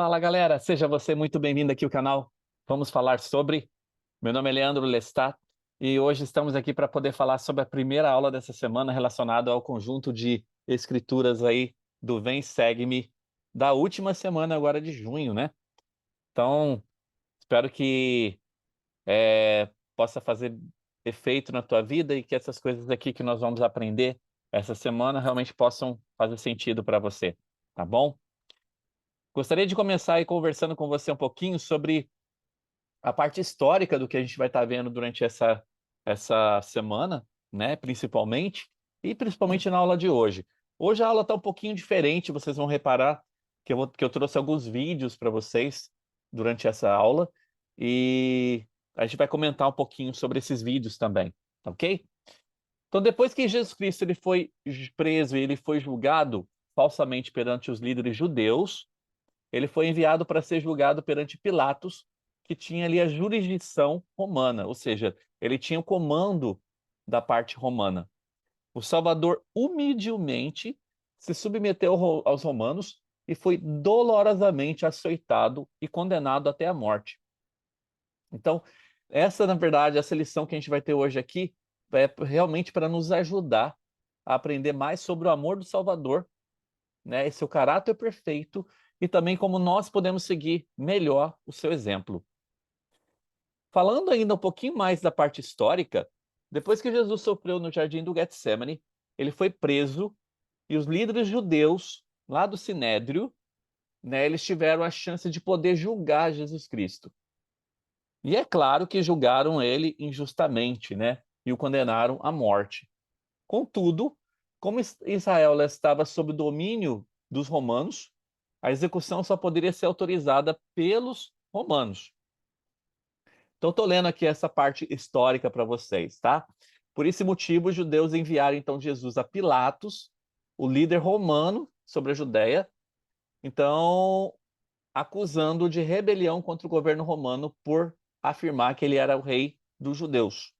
Fala galera, seja você muito bem-vindo aqui ao canal. Vamos falar sobre... Meu nome é Leandro Lestat e hoje estamos aqui para poder falar sobre a primeira aula dessa semana relacionada ao conjunto de escrituras aí do Vem Segue-me da última semana agora de junho, né? Então, espero que possa fazer efeito na tua vida e que essas coisas aqui que nós vamos aprender essa semana realmente possam fazer sentido para você, tá bom? Gostaria de começar aí conversando com você um pouquinho sobre a parte histórica do que a gente vai estar vendo durante essa semana, né, e principalmente na aula de hoje. Hoje a aula está um pouquinho diferente, vocês vão reparar que eu trouxe alguns vídeos para vocês durante essa aula, e a gente vai comentar um pouquinho sobre esses vídeos também, tá ok? Então, depois que Jesus Cristo ele foi preso e ele foi julgado falsamente perante os líderes judeus, ele foi enviado para ser julgado perante Pilatos, que tinha ali a jurisdição romana, ou seja, ele tinha o comando da parte romana. O Salvador humildemente se submeteu aos romanos e foi dolorosamente açoitado e condenado até a morte. Então, essa, na verdade, essa lição que a gente vai ter hoje aqui é realmente para nos ajudar a aprender mais sobre o amor do Salvador, né, e seu caráter perfeito, e também como nós podemos seguir melhor o seu exemplo. Falando ainda um pouquinho mais da parte histórica, depois que Jesus sofreu no jardim do Getsemane, ele foi preso e os líderes judeus lá do Sinédrio, né, eles tiveram a chance de poder julgar Jesus Cristo. E é claro que julgaram ele injustamente, né, e o condenaram à morte. Contudo, como Israel estava sob domínio dos romanos, a execução só poderia ser autorizada pelos romanos. Então, estou lendo aqui essa parte histórica para vocês, tá? Por esse motivo, os judeus enviaram então Jesus a Pilatos, o líder romano sobre a Judéia, então acusando-o de rebelião contra o governo romano por afirmar que ele era o rei dos judeus.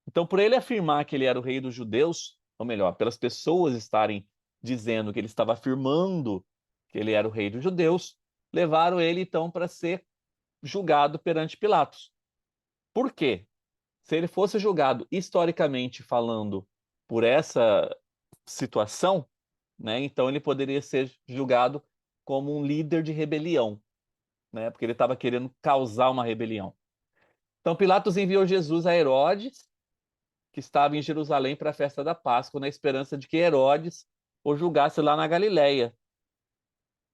Então, por ele afirmar que ele era o rei dos judeus, ou melhor, pelas pessoas estarem dizendo que ele estava afirmando que ele era o rei dos judeus, levaram ele então para ser julgado perante Pilatos. Por quê? Se ele fosse julgado historicamente falando por essa situação, né, então ele poderia ser julgado como um líder de rebelião, né, porque ele estava querendo causar uma rebelião. Então Pilatos enviou Jesus a Herodes, que estava em Jerusalém para a festa da Páscoa, na esperança de que Herodes o julgasse lá na Galileia.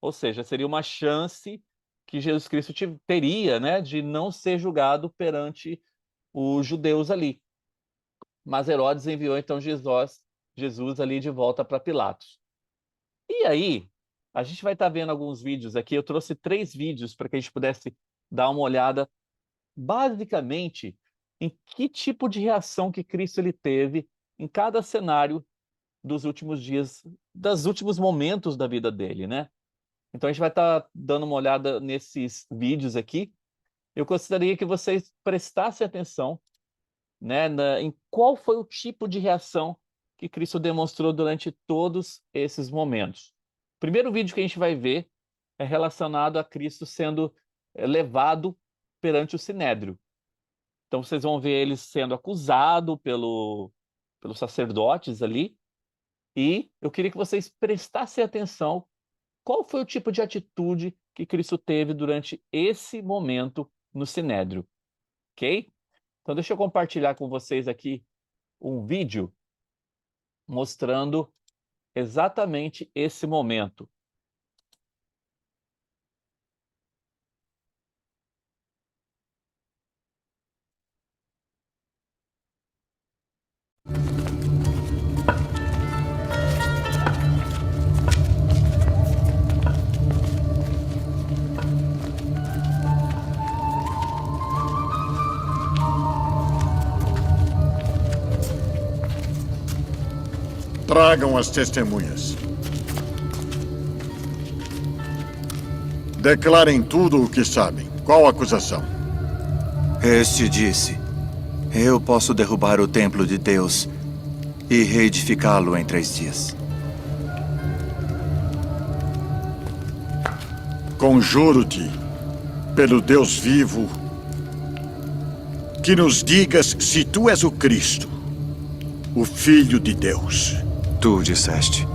Ou seja, seria uma chance que Jesus Cristo teria, né, de não ser julgado perante os judeus ali. Mas Herodes enviou então Jesus ali de volta para Pilatos. E aí, a gente vai estar vendo alguns vídeos aqui. Eu trouxe 3 vídeos para que a gente pudesse dar uma olhada, basicamente, em que tipo de reação que Cristo ele teve em cada cenário dos últimos dias, dos últimos momentos da vida dele, né? Então a gente vai estar dando uma olhada nesses vídeos aqui. Eu gostaria que vocês prestassem atenção, né, em qual foi o tipo de reação que Cristo demonstrou durante todos esses momentos. O primeiro vídeo que a gente vai ver é relacionado a Cristo sendo levado perante o Sinédrio. Então vocês vão ver ele sendo acusado pelos sacerdotes ali, e eu queria que vocês prestassem atenção qual foi o tipo de atitude que Cristo teve durante esse momento no Sinédrio, ok? Então deixa eu compartilhar com vocês aqui um vídeo mostrando exatamente esse momento. Tragam as testemunhas. Declarem tudo o que sabem. Qual a acusação? Este disse: eu posso derrubar o templo de Deus e reedificá-lo em 3 dias. Conjuro-te, pelo Deus vivo, que nos digas se tu és o Cristo, o Filho de Deus. Tu o disseste.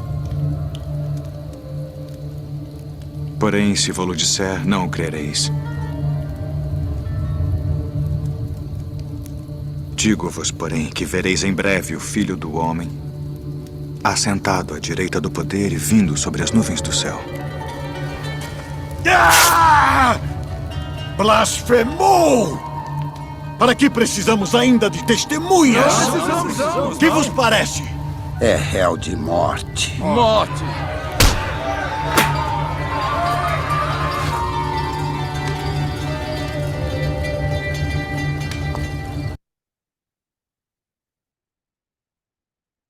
Porém, se vou-lo disser, não o crereis. Digo-vos, porém, que vereis em breve o Filho do Homem, assentado à direita do poder e vindo sobre as nuvens do céu. Ah! Blasfemou! Para que precisamos ainda de testemunhas? Que vos parece? É réu de morte. Morte!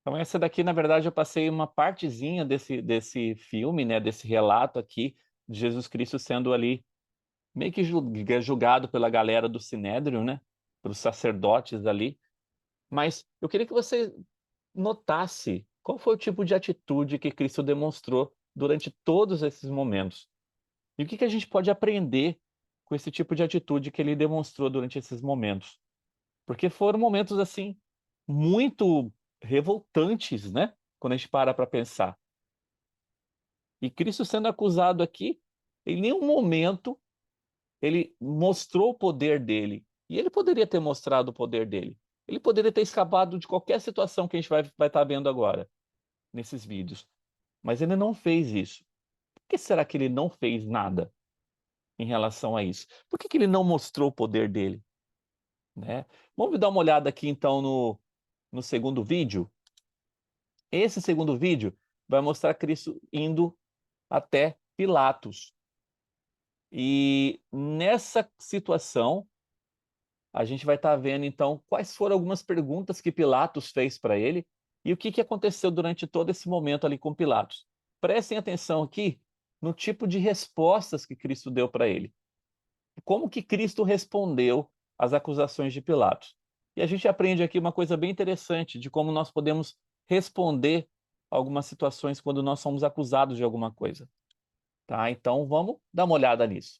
Então essa daqui, na verdade, eu passei uma partezinha desse filme, né, desse relato aqui, de Jesus Cristo sendo ali meio que julgado pela galera do Sinédrio, né, pelos sacerdotes ali. Mas eu queria que você notasse qual foi o tipo de atitude que Cristo demonstrou durante todos esses momentos. E o que a gente pode aprender com esse tipo de atitude que ele demonstrou durante esses momentos? Porque foram momentos, assim, muito revoltantes, né? Quando a gente para pensar. E Cristo sendo acusado aqui, em nenhum momento ele mostrou o poder dele. E ele poderia ter mostrado o poder dele. Ele poderia ter escapado de qualquer situação que a gente vai estar vendo agora, nesses vídeos. Mas ele não fez isso. Por que será que ele não fez nada em relação a isso? Por que ele não mostrou o poder dele? Né? Vamos dar uma olhada aqui, então, no segundo vídeo. Esse segundo vídeo vai mostrar Cristo indo até Pilatos. E nessa situação, a gente vai estar vendo, então, quais foram algumas perguntas que Pilatos fez para ele e o que aconteceu durante todo esse momento ali com Pilatos. Prestem atenção aqui no tipo de respostas que Cristo deu para ele. Como que Cristo respondeu às acusações de Pilatos. E a gente aprende aqui uma coisa bem interessante de como nós podemos responder a algumas situações quando nós somos acusados de alguma coisa. Tá? Então, vamos dar uma olhada nisso.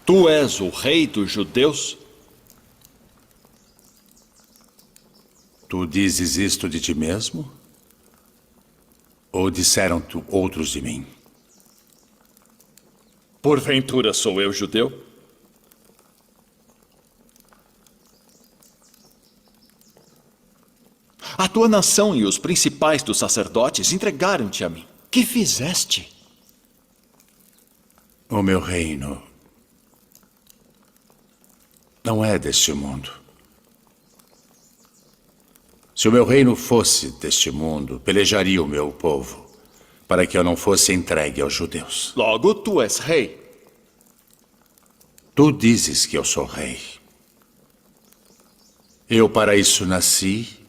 Tu és o rei dos judeus? Tu dizes isto de ti mesmo? Ou disseram-te outros de mim? Porventura sou eu judeu? A tua nação e os principais dos sacerdotes entregaram-te a mim. Que fizeste? O meu reino não é deste mundo. Se o meu reino fosse deste mundo, pelejaria o meu povo, para que eu não fosse entregue aos judeus. Logo, tu és rei. Tu dizes que eu sou rei. Eu para isso nasci,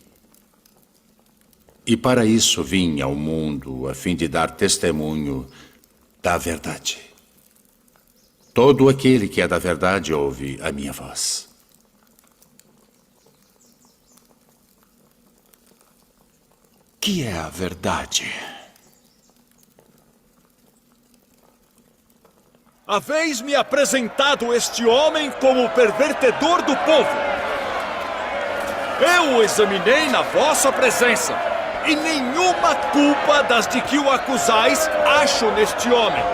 e para isso vim ao mundo, a fim de dar testemunho da verdade. Todo aquele que é da verdade ouve a minha voz. Que é a verdade? Haveis-me apresentado este homem como pervertedor do povo. Eu o examinei na vossa presença, e nenhuma culpa das de que o acusais acho neste homem.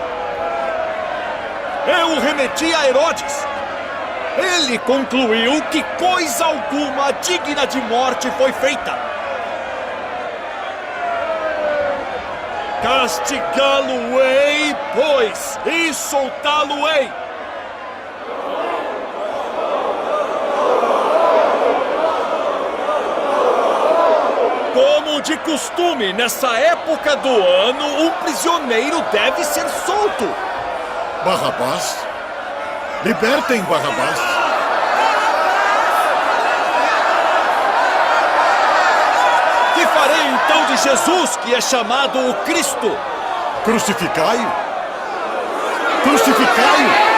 Eu o remeti a Herodes. Ele concluiu que coisa alguma digna de morte foi feita. Castigá-lo-ei, pois, e soltá-lo-ei. Como de costume, nessa época do ano, um prisioneiro deve ser solto. Barrabás? Libertem Barrabás. farei então de Jesus, que é chamado o Cristo? Crucificai-o! Crucificai-o!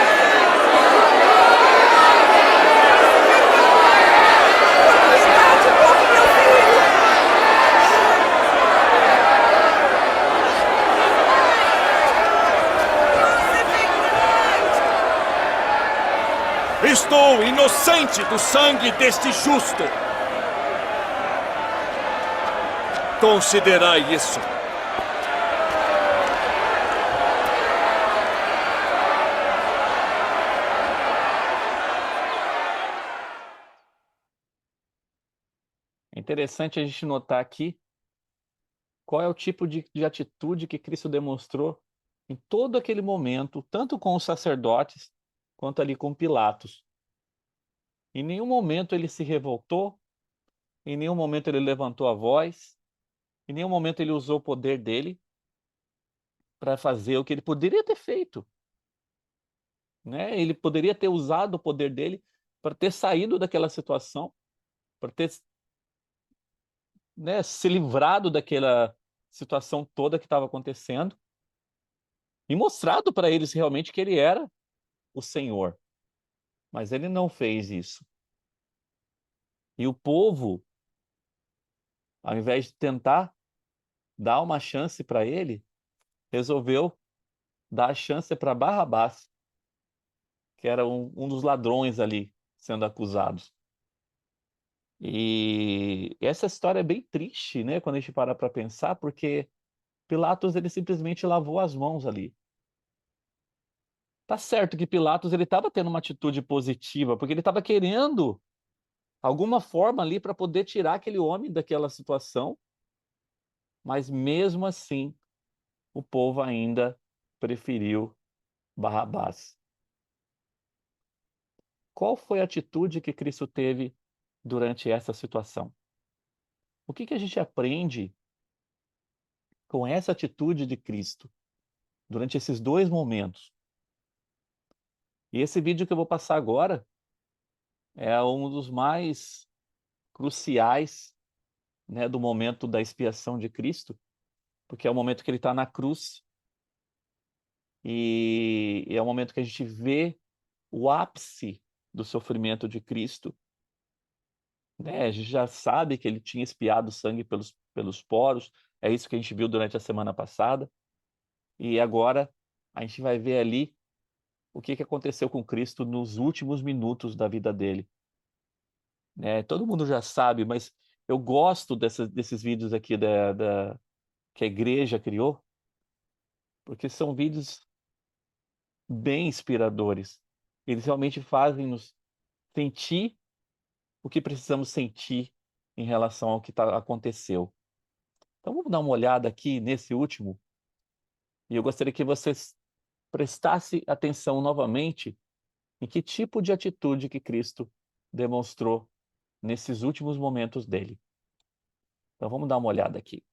Estou inocente do sangue deste justo. Considerai isso. É interessante a gente notar aqui qual é o tipo de atitude que Cristo demonstrou em todo aquele momento, tanto com os sacerdotes quanto ali com Pilatos. Em nenhum momento ele se revoltou, em nenhum momento ele levantou a voz, em nenhum momento ele usou o poder dele para fazer o que ele poderia ter feito, né? Ele poderia ter usado o poder dele para ter saído daquela situação, para ter, né, se livrado daquela situação toda que estava acontecendo e mostrado para eles realmente que ele era o Senhor. Mas ele não fez isso. E o povo, ao invés de tentar dar uma chance para ele, resolveu dar a chance para Barrabás, que era um dos ladrões ali sendo acusados. E essa história é bem triste, né, quando a gente para para pensar, porque Pilatos ele simplesmente lavou as mãos ali. Tá certo que Pilatos ele estava tendo uma atitude positiva, porque ele estava querendo alguma forma ali para poder tirar aquele homem daquela situação, mas mesmo assim o povo ainda preferiu Barrabás. Qual foi a atitude que Cristo teve durante essa situação? O que a gente aprende com essa atitude de Cristo durante esses dois momentos? E esse vídeo que eu vou passar agora é um dos mais cruciais, né, do momento da expiação de Cristo, porque é o momento que ele está na cruz e é o momento que a gente vê o ápice do sofrimento de Cristo, né? A gente já sabe que ele tinha expiado sangue pelos poros, é isso que a gente viu durante a semana passada, e agora a gente vai ver ali o que aconteceu com Cristo nos últimos minutos da vida dele. Né? Todo mundo já sabe, mas eu gosto desses vídeos aqui que a igreja criou, porque são vídeos bem inspiradores. Eles realmente fazem-nos sentir o que precisamos sentir em relação ao que aconteceu. Então vamos dar uma olhada aqui nesse último, e eu gostaria que vocês prestassem atenção novamente em que tipo de atitude que Cristo demonstrou nesses últimos momentos dele. Então vamos dar uma olhada aqui.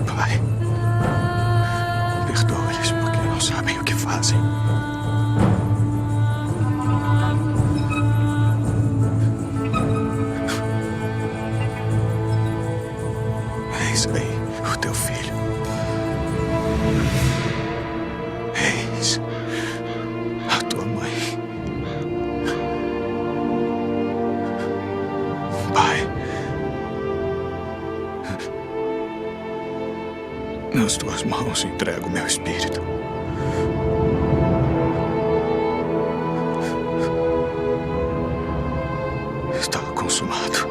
Pai, perdoa-lhes porque não sabem o que fazem. Eis aí o teu filho. Eis a tua mãe. Pai, nas tuas mãos entrego meu espírito. Está consumado.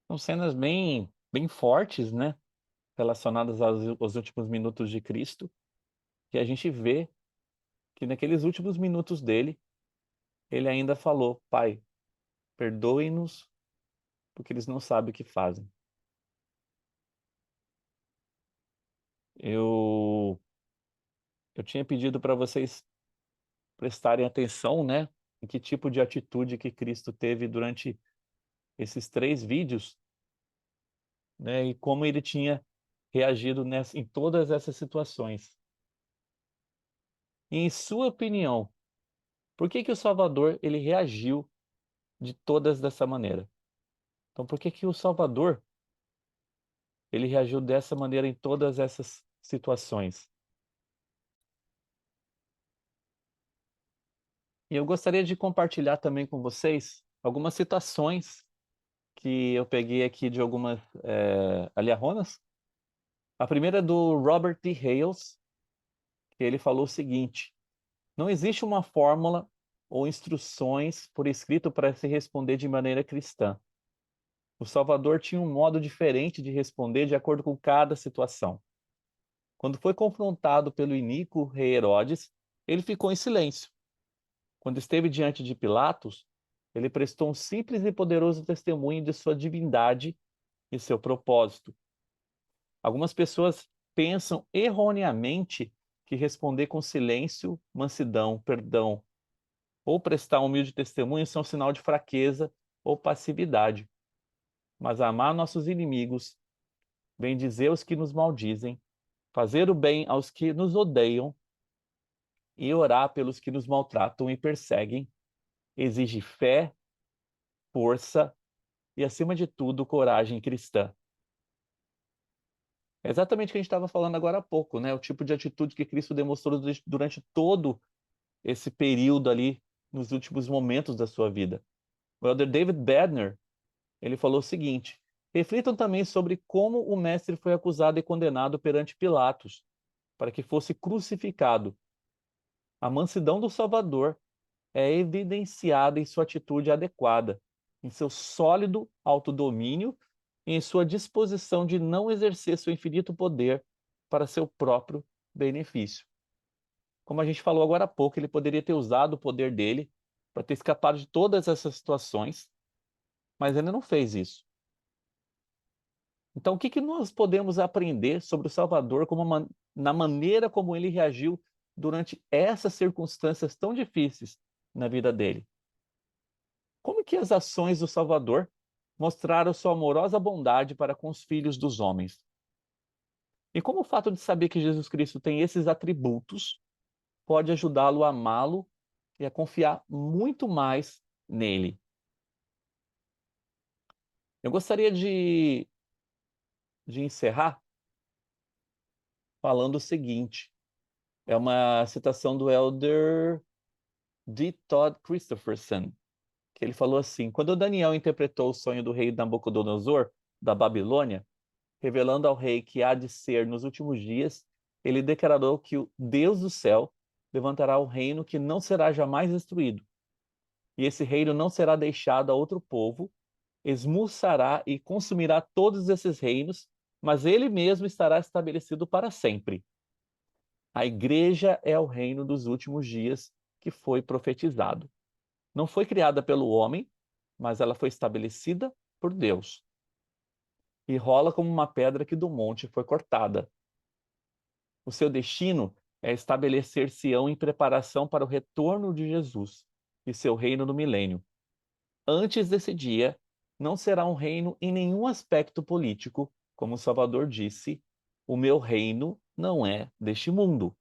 São cenas bem fortes, né? Relacionadas aos últimos minutos de Cristo, que a gente vê que naqueles últimos minutos dele, ele ainda falou: Pai, perdoem-nos, porque eles não sabem o que fazem. Eu, eu tinha pedido para vocês prestarem atenção, né? Em que tipo de atitude que Cristo teve durante esses 3 vídeos, né? E como ele tinha reagido em todas essas situações. E, em sua opinião, por que que o Salvador ele reagiu de todas dessa maneira? Então, por que que o Salvador ele reagiu dessa maneira em todas essas situações? E eu gostaria de compartilhar também com vocês algumas citações que eu peguei aqui de algumas aliarronas. A primeira é do Robert T. Hales, que ele falou o seguinte: não existe uma fórmula ou instruções por escrito para se responder de maneira cristã. O Salvador tinha um modo diferente de responder de acordo com cada situação. Quando foi confrontado pelo iníquo rei Herodes, ele ficou em silêncio. Quando esteve diante de Pilatos, ele prestou um simples e poderoso testemunho de sua divindade e seu propósito. Algumas pessoas pensam erroneamente que responder com silêncio, mansidão, perdão ou prestar um humilde testemunho são sinal de fraqueza ou passividade. Mas amar nossos inimigos, bendizer os que nos maldizem, fazer o bem aos que nos odeiam e orar pelos que nos maltratam e perseguem exige fé, força e, acima de tudo, coragem cristã. É exatamente o que a gente estava falando agora há pouco, né? O tipo de atitude que Cristo demonstrou durante todo esse período ali, nos últimos momentos da sua vida. O elder David Bednar, ele falou o seguinte: reflitam também sobre como o mestre foi acusado e condenado perante Pilatos, para que fosse crucificado. A mansidão do Salvador é evidenciada em sua atitude adequada, em seu sólido autodomínio e em sua disposição de não exercer seu infinito poder para seu próprio benefício. Como a gente falou agora há pouco, ele poderia ter usado o poder dele para ter escapado de todas essas situações, mas ele não fez isso. Então, o que que nós podemos aprender sobre o Salvador na maneira como ele reagiu durante essas circunstâncias tão difíceis na vida dele? Como que as ações do Salvador mostraram sua amorosa bondade para com os filhos dos homens? E como o fato de saber que Jesus Cristo tem esses atributos pode ajudá-lo a amá-lo e a confiar muito mais nele? Eu gostaria de encerrar falando o seguinte. É uma citação do elder D. Todd Christopherson, que ele falou assim: quando Daniel interpretou o sonho do rei Nabucodonosor, da Babilônia, revelando ao rei que há de ser nos últimos dias, ele declarou que o Deus do céu levantará um reino que não será jamais destruído. E esse reino não será deixado a outro povo, esmuçará e consumirá todos esses reinos, mas ele mesmo estará estabelecido para sempre. A igreja é o reino dos últimos dias que foi profetizado. Não foi criada pelo homem, mas ela foi estabelecida por Deus. E rola como uma pedra que do monte foi cortada. O seu destino é estabelecer Sião em preparação para o retorno de Jesus e seu reino no milênio. Antes desse dia, não será um reino em nenhum aspecto político, como o Salvador disse: o meu reino não é deste mundo.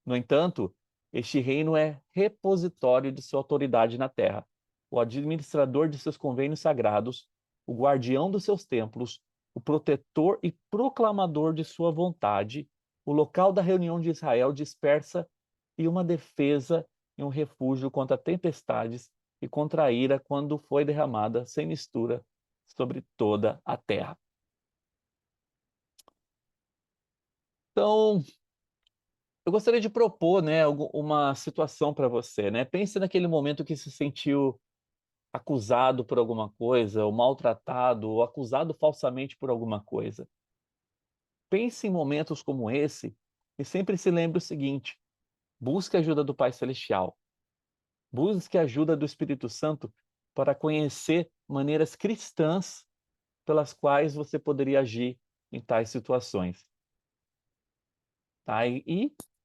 No entanto, este reino é repositório de sua autoridade na terra, o administrador de seus convênios sagrados, o guardião dos seus templos, o protetor e proclamador de sua vontade, o local da reunião de Israel dispersa e uma defesa e um refúgio contra tempestades e contra a ira quando foi derramada sem mistura sobre toda a terra. Então, eu gostaria de propor, né, uma situação para você, né? Pense naquele momento que se sentiu acusado por alguma coisa, ou maltratado, ou acusado falsamente por alguma coisa. Pense em momentos como esse e sempre se lembre o seguinte: busque a ajuda do Pai Celestial. Busque a ajuda do Espírito Santo para conhecer maneiras cristãs pelas quais você poderia agir em tais situações. Tá?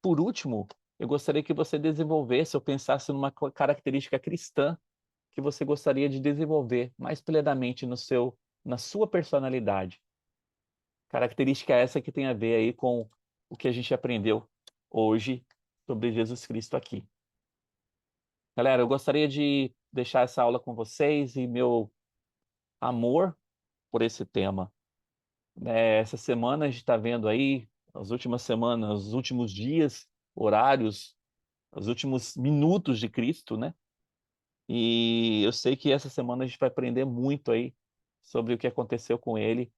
Por último, eu gostaria que você desenvolvesse ou pensasse numa característica cristã que você gostaria de desenvolver mais plenamente na sua personalidade. Característica essa que tem a ver aí com o que a gente aprendeu hoje sobre Jesus Cristo aqui. Galera, eu gostaria de deixar essa aula com vocês e meu amor por esse tema. Essa semana a gente está vendo aí, as últimas semanas, os últimos dias, horários, os últimos minutos de Cristo, né? E eu sei que essa semana a gente vai aprender muito aí sobre o que aconteceu com ele.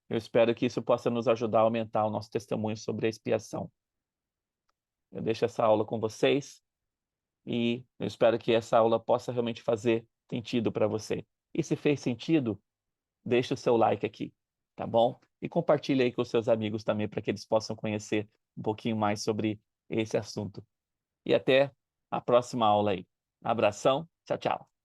Eu espero que isso possa nos ajudar a aumentar o nosso testemunho sobre a expiação. Eu deixo essa aula com vocês e eu espero que essa aula possa realmente fazer sentido para você. E se fez sentido, deixa o seu like aqui, tá bom? E compartilhe aí com os seus amigos também para que eles possam conhecer um pouquinho mais sobre esse assunto. E até a próxima aula aí. Abração, tchau, tchau.